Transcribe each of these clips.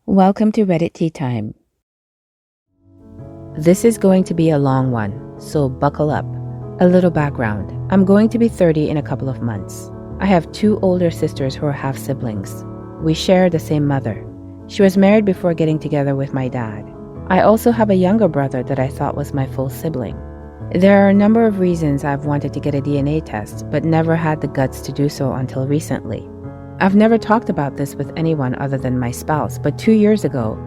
Welcome to Reddit Tea Time. This is going to be a long one, so buckle up. A little background. I'm going to be 30 in a couple of months. I have two older sisters who are half-siblings. We share the same mother. She was married before getting together with my dad. I also have a younger brother that I thought was my full sibling. There are a number of reasons I've wanted to get a DNA test, but never had the guts to do so until recently. I've never talked about this with anyone other than my spouse, but 2 years ago,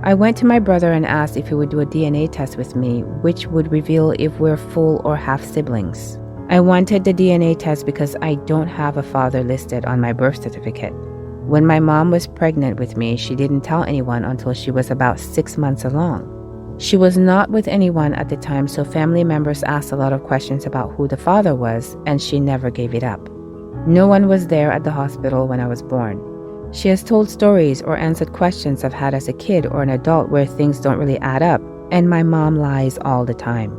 I went to my brother and asked if he would do a DNA test with me, which would reveal if we're full or half siblings. I wanted the DNA test because I don't have a father listed on my birth certificate. When my mom was pregnant with me, she didn't tell anyone until she was about 6 months along. She was not with anyone at the time, so family members asked a lot of questions about who the father was, and she never gave it up. No one was there at the hospital when I was born. She has told stories or answered questions I've had as a kid or an adult where things don't really add up, and my mom lies all the time.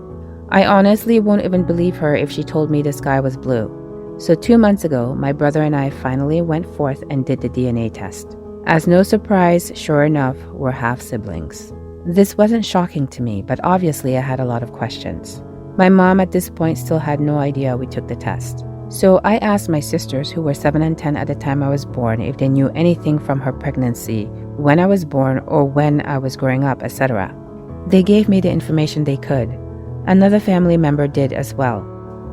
I honestly won't even believe her if she told me the sky was blue. So 2 months ago, my brother and I finally went forth and did the DNA test. As no surprise, sure enough, we're half siblings. This wasn't shocking to me, but obviously I had a lot of questions. My mom at this point still had no idea we took the test. So I asked my sisters, who were 7 and 10 at the time I was born, if they knew anything from her pregnancy, when I was born or when I was growing up, etc. They gave me the information they could. Another family member did as well.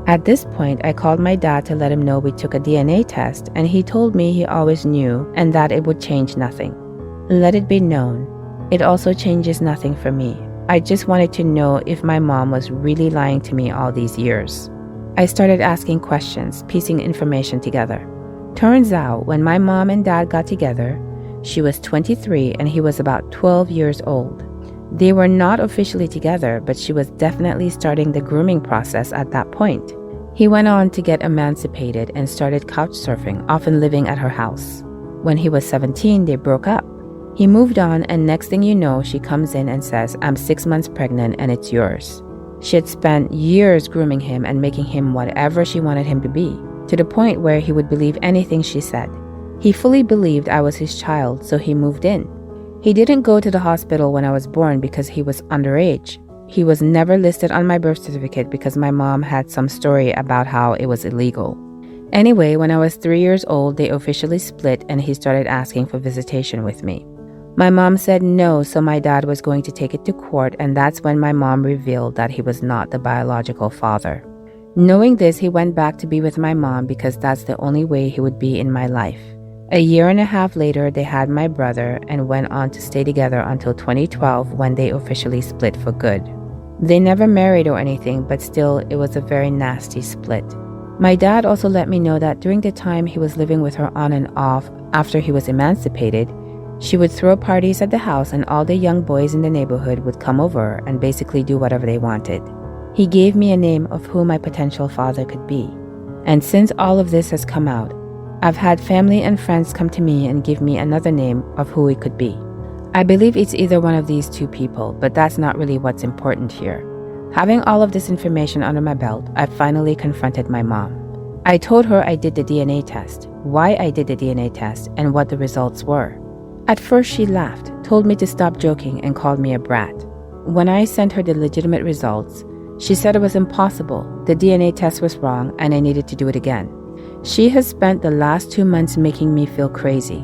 At this point, I called my dad to let him know we took a DNA test, and he told me he always knew and that it would change nothing. Let it be known, it also changes nothing for me. I just wanted to know if my mom was really lying to me all these years. I started asking questions, piecing information together. Turns out, when my mom and dad got together, she was 23 and he was about 12 years old. They were not officially together, but she was definitely starting the grooming process at that point. He went on to get emancipated and started couch surfing, often living at her house. When he was 17, they broke up. He moved on, and next thing you know, she comes in and says, "I'm 6 months pregnant and it's yours." She had spent years grooming him and making him whatever she wanted him to be, to the point where he would believe anything she said. He fully believed I was his child, so he moved in. He didn't go to the hospital when I was born because he was underage. He was never listed on my birth certificate because my mom had some story about how it was illegal. Anyway, when I was 3 years old, they officially split and he started asking for visitation with me. My mom said no, so my dad was going to take it to court, and that's when my mom revealed that he was not the biological father. Knowing this, he went back to be with my mom because that's the only way he would be in my life. A year and a half later, they had my brother and went on to stay together until 2012 when they officially split for good. They never married or anything, but still, it was a very nasty split. My dad also let me know that during the time he was living with her on and off after he was emancipated, she would throw parties at the house and all the young boys in the neighborhood would come over and basically do whatever they wanted. He gave me a name of who my potential father could be. And since all of this has come out, I've had family and friends come to me and give me another name of who it could be. I believe it's either one of these two people, but that's not really what's important here. Having all of this information under my belt, I finally confronted my mom. I told her I did the DNA test, why I did the DNA test, and what the results were. At first she laughed, told me to stop joking, and called me a brat. When I sent her the legitimate results, she said it was impossible, the DNA test was wrong, and I needed to do it again. She has spent the last 2 months making me feel crazy,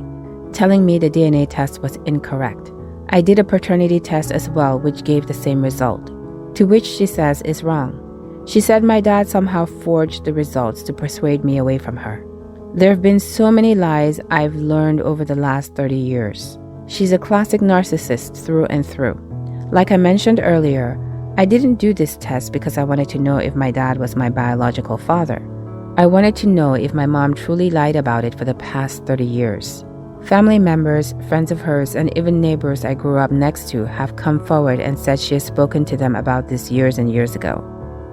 telling me the DNA test was incorrect. I did a paternity test as well, which gave the same result, to which she says is wrong. She said my dad somehow forged the results to persuade me away from her. There have been so many lies I've learned over the last 30 years. She's a classic narcissist through and through. Like I mentioned earlier, I didn't do this test because I wanted to know if my dad was my biological father. I wanted to know if my mom truly lied about it for the past 30 years. Family members, friends of hers, and even neighbors I grew up next to have come forward and said she has spoken to them about this years and years ago.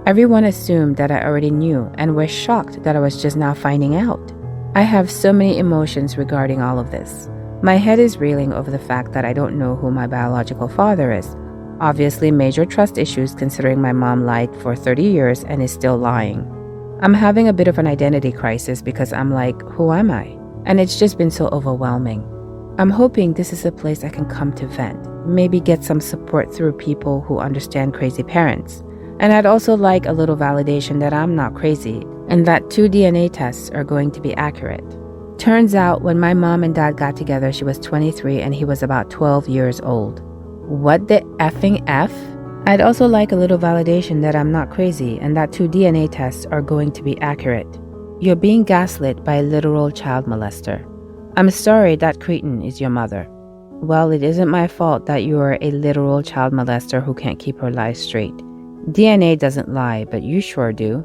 Everyone assumed that I already knew and were shocked that I was just now finding out. I have so many emotions regarding all of this. My head is reeling over the fact that I don't know who my biological father is. Obviously, major trust issues considering my mom lied for 30 years and is still lying. I'm having a bit of an identity crisis because I'm like, who am I? And it's just been so overwhelming. I'm hoping this is a place I can come to vent, maybe get some support through people who understand crazy parents. And I'd also like a little validation that I'm not crazy and that 2 DNA tests are going to be accurate. Turns out when my mom and dad got together, she was 23 and he was about 12 years old. What the effing F? I'd also like a little validation that I'm not crazy and that 2 DNA tests are going to be accurate. You're being gaslit by a literal child molester. I'm sorry that cretin is your mother. Well, it isn't my fault that you are a literal child molester who can't keep her lies straight. DNA doesn't lie, but you sure do.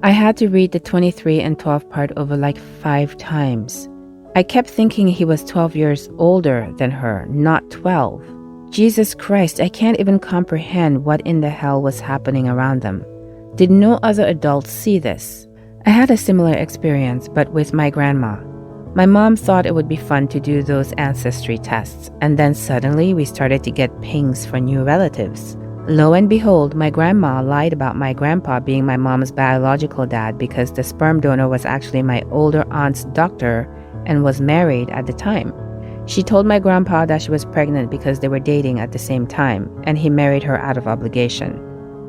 I had to read the 23 and 12 part over like 5 times. I kept thinking he was 12 years older than her, not 12. Jesus Christ, I can't even comprehend what in the hell was happening around them. Did no other adults see this? I had a similar experience, but with my grandma. My mom thought it would be fun to do those ancestry tests, and then suddenly we started to get pings for new relatives. Lo and behold, my grandma lied about my grandpa being my mom's biological dad because the sperm donor was actually my older aunt's doctor and was married at the time. She told my grandpa that she was pregnant because they were dating at the same time, and he married her out of obligation.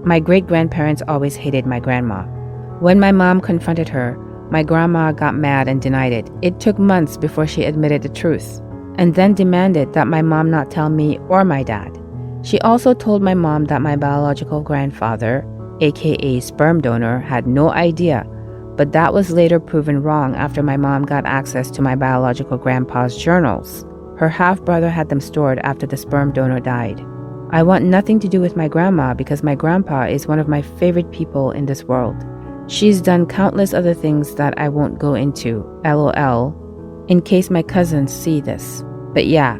My great-grandparents always hated my grandma. When my mom confronted her, my grandma got mad and denied it. It took months before she admitted the truth, and then demanded that my mom not tell me or my dad. She also told my mom that my biological grandfather, aka sperm donor, had no idea, but that was later proven wrong after my mom got access to my biological grandpa's journals. Her half-brother had them stored after the sperm donor died. I want nothing to do with my grandma because my grandpa is one of my favorite people in this world. She's done countless other things that I won't go into, LOL, in case my cousins see this. But yeah,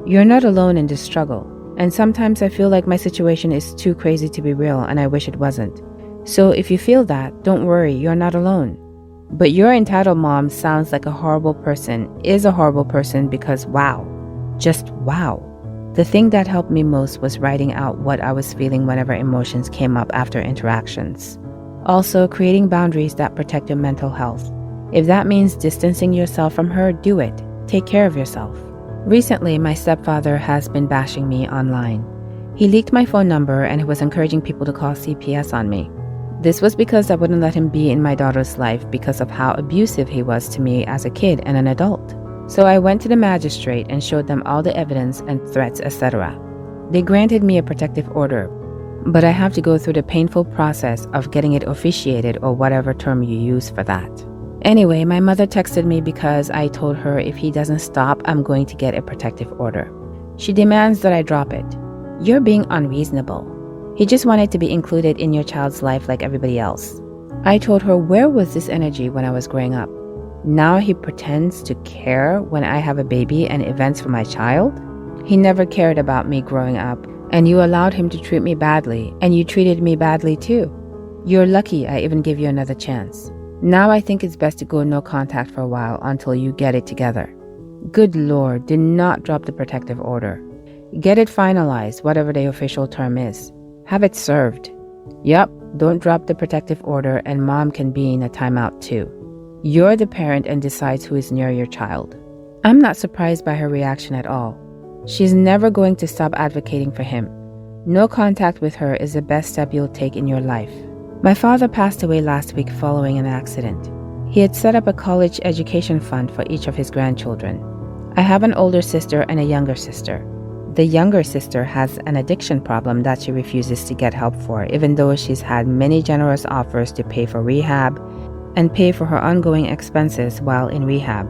you're not alone in this struggle. And sometimes I feel like my situation is too crazy to be real and I wish it wasn't. So if you feel that, don't worry, you're not alone. But your entitled mom sounds like a horrible person, is a horrible person because wow, just wow. The thing that helped me most was writing out what I was feeling whenever emotions came up after interactions. Also, creating boundaries that protect your mental health. If that means distancing yourself from her, do it. Take care of yourself. Recently, my stepfather has been bashing me online. He leaked my phone number and he was encouraging people to call CPS on me. This was because I wouldn't let him be in my daughter's life because of how abusive he was to me as a kid and an adult. So I went to the magistrate and showed them all the evidence and threats, etc. They granted me a protective order, but I have to go through the painful process of getting it officiated or whatever term you use for that. Anyway, my mother texted me because I told her if he doesn't stop, I'm going to get a protective order. She demands that I drop it. You're being unreasonable. He just wanted to be included in your child's life like everybody else. I told her, where was this energy when I was growing up? Now he pretends to care when I have a baby and events for my child? He never cared about me growing up, and you allowed him to treat me badly, and you treated me badly too. You're lucky I even give you another chance. Now I think it's best to go no contact for a while until you get it together. Good Lord, do not drop the protective order. Get it finalized, whatever the official term is. Have it served. Yup, don't drop the protective order and mom can be in a timeout too. You're the parent and decides who is near your child. I'm not surprised by her reaction at all. She's never going to stop advocating for him. No contact with her is the best step you'll take in your life. My father passed away last week following an accident. He had set up a college education fund for each of his grandchildren. I have an older sister and a younger sister. The younger sister has an addiction problem that she refuses to get help for, even though she's had many generous offers to pay for rehab and pay for her ongoing expenses while in rehab.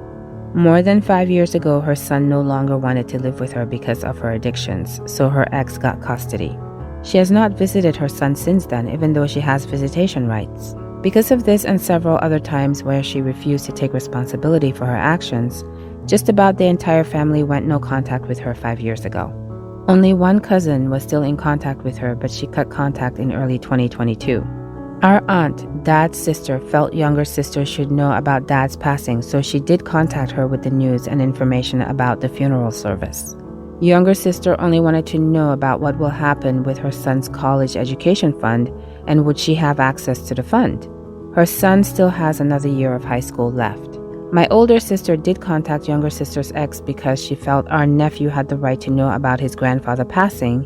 More than 5 years ago, her son no longer wanted to live with her because of her addictions, so her ex got custody. She has not visited her son since then, even though she has visitation rights. Because of this and several other times where she refused to take responsibility for her actions, just about the entire family went no contact with her 5 years ago. Only one cousin was still in contact with her, but she cut contact in early 2022. Our aunt, dad's sister, felt younger sister should know about dad's passing, so she did contact her with the news and information about the funeral service. Younger sister only wanted to know about what will happen with her son's college education fund and would she have access to the fund. Her son still has another year of high school left. My older sister did contact younger sister's ex because she felt our nephew had the right to know about his grandfather passing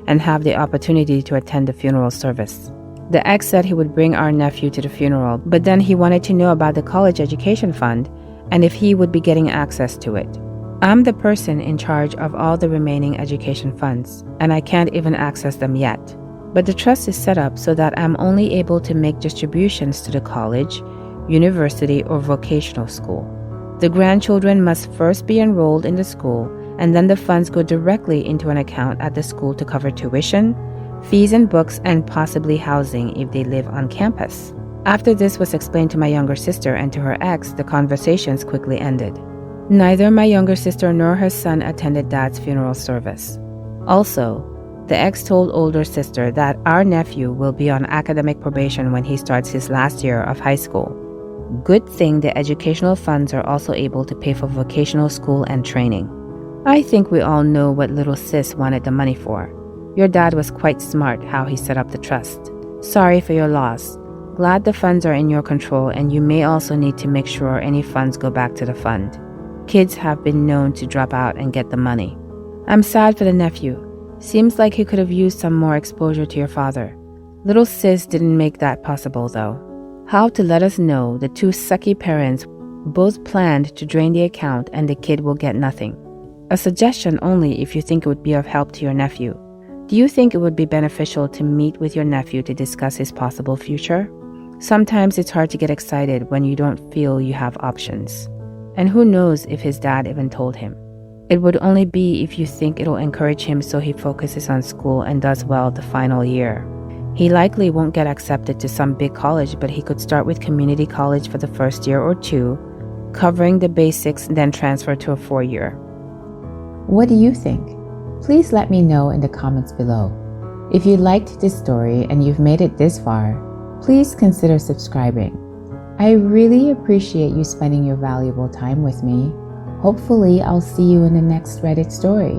and have the opportunity to attend the funeral service. The ex said he would bring our nephew to the funeral, but then he wanted to know about the college education fund and if he would be getting access to it. I'm the person in charge of all the remaining education funds, and I can't even access them yet. But the trust is set up so that I'm only able to make distributions to the college, university, or vocational school. The grandchildren must first be enrolled in the school, and then the funds go directly into an account at the school to cover tuition, fees and books, and possibly housing if they live on campus. After this was explained to my younger sister and to her ex, the conversations quickly ended. Neither my younger sister nor her son attended Dad's funeral service. Also, the ex told older sister that our nephew will be on academic probation when he starts his last year of high school. Good thing the educational funds are also able to pay for vocational school and training. I think we all know what little sis wanted the money for. Your dad was quite smart how he set up the trust. Sorry for your loss. Glad the funds are in your control, and you may also need to make sure any funds go back to the fund. Kids have been known to drop out and get the money. I'm sad for the nephew. Seems like he could have used some more exposure to your father. Little sis didn't make that possible though. How to let us know the two sucky parents both planned to drain the account and the kid will get nothing. A suggestion only if you think it would be of help to your nephew. Do you think it would be beneficial to meet with your nephew to discuss his possible future? Sometimes it's hard to get excited when you don't feel you have options. And who knows if his dad even told him. It would only be if you think it'll encourage him so he focuses on school and does well the final year. He likely won't get accepted to some big college, but he could start with community college for the first year or two, covering the basics, then transfer to a 4-year. What do you think? Please let me know in the comments below. If you liked this story and you've made it this far, please consider subscribing. I really appreciate you spending your valuable time with me. Hopefully, I'll see you in the next Reddit story.